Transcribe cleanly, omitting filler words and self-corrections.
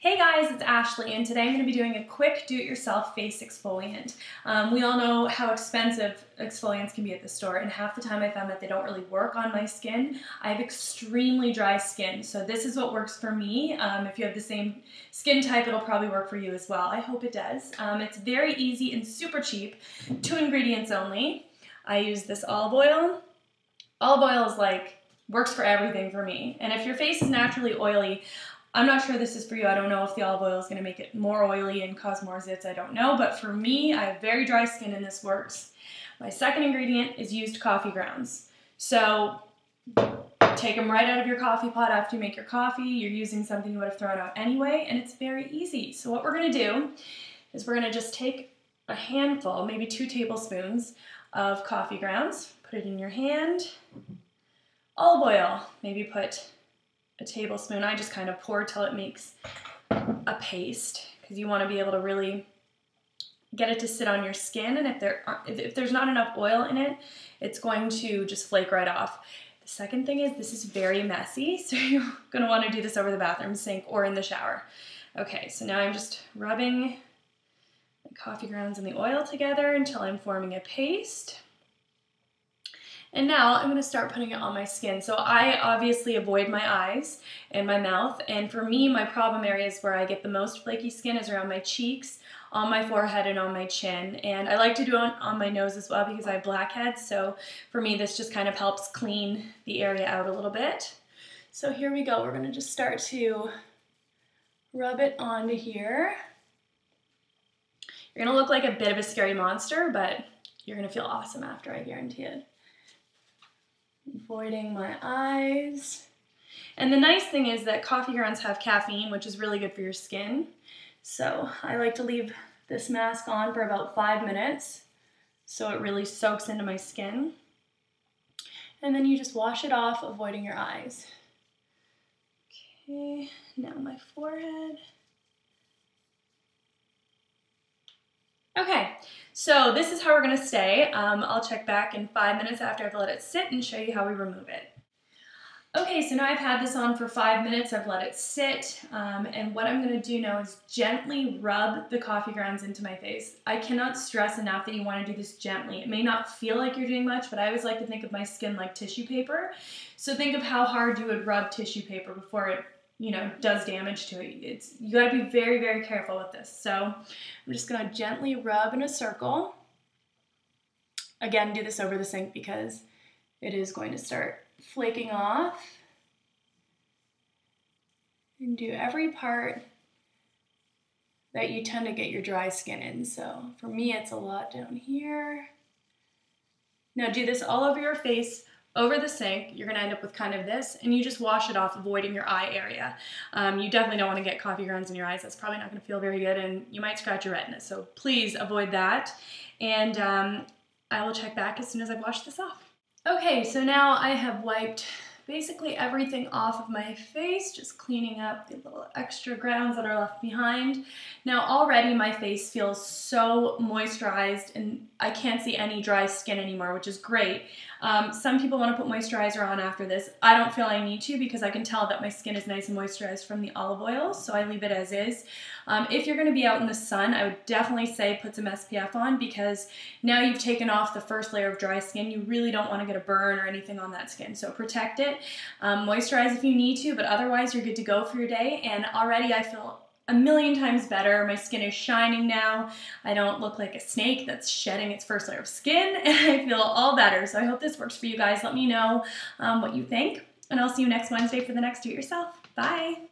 Hey guys, it's Ashley, and today I'm going to be doing a quick do-it-yourself face exfoliant. We all know how expensive exfoliants can be at the store, and half the time I found that they don't really work on my skin. I have extremely dry skin, so this is what works for me. If you have the same skin type, it'll probably work for you as well. I hope it does. It's very easy and super cheap. 2 ingredients only. I use this olive oil. Olive oil is works for everything for me, and if your face is naturally oily, I'm not sure this is for you. I don't know if the olive oil is going to make it more oily and cause more zits. I don't know. But for me, I have very dry skin and this works. My second ingredient is used coffee grounds. So take them right out of your coffee pot after you make your coffee. You're using something you would have thrown out anyway, and it's very easy. So what we're going to do is we're going to just take a handful, maybe 2 tablespoons of coffee grounds. Put it in your hand. Olive oil, maybe put a tablespoon. I just kind of pour till it makes a paste because you want to be able to really get it to sit on your skin, and if there's not enough oil in it, it's going to just flake right off. The second thing is this is very messy, so you're going to want to do this over the bathroom sink or in the shower. Okay, so now I'm just rubbing the coffee grounds and the oil together until I'm forming a paste. And now I'm going to start putting it on my skin. So I obviously avoid my eyes and my mouth. And for me, my problem areas where I get the most flaky skin is around my cheeks, on my forehead, and on my chin. And I like to do it on my nose as well because I have blackheads. So for me, this just kind of helps clean the area out a little bit. So here we go. We're going to just start to rub it onto here. You're going to look like a bit of a scary monster, but you're going to feel awesome after, I guarantee it. Avoiding my eyes. And the nice thing is that coffee grounds have caffeine, which is really good for your skin. So I like to leave this mask on for about 5 minutes so it really soaks into my skin. And then you just wash it off, avoiding your eyes. Okay, now my forehead. Okay, so this is how we're going to stay. I'll check back in 5 minutes after I've let it sit and show you how we remove it. Okay, so now I've had this on for 5 minutes. I've let it sit, and what I'm going to do now is gently rub the coffee grounds into my face. I cannot stress enough that you want to do this gently. It may not feel like you're doing much, but I always like to think of my skin like tissue paper. So think of how hard you would rub tissue paper before it does damage to it. You gotta be very, very careful with this. So I'm just gonna gently rub in a circle. Again, do this over the sink because it is going to start flaking off. And do every part that you tend to get your dry skin in. So for me, it's a lot down here. Now do this all over your face, over the sink. You're going to end up with kind of this, and you just wash it off, avoiding your eye area. You definitely don't want to get coffee grounds in your eyes. That's probably not going to feel very good, and you might scratch your retina. So please avoid that, and I will check back as soon as I've washed this off. Okay, so now I have wiped basically everything off of my face, just cleaning up the little extra grounds that are left behind. Now already my face feels so moisturized and I can't see any dry skin anymore, which is great. Some people want to put moisturizer on after this. I don't feel I need to because I can tell that my skin is nice and moisturized from the olive oil, so I leave it as is. If you're going to be out in the sun, I would definitely say put some SPF on because now you've taken off the first layer of dry skin. You really don't want to get a burn or anything on that skin, so protect it. Moisturize if you need to, but otherwise you're good to go for your day, and already I feel a million times better. My skin is shining now. I don't look like a snake that's shedding its first layer of skin, and I feel all better. So I hope this works for you guys. Let me know what you think, and I'll see you next Wednesday for the next Do It Yourself. Bye!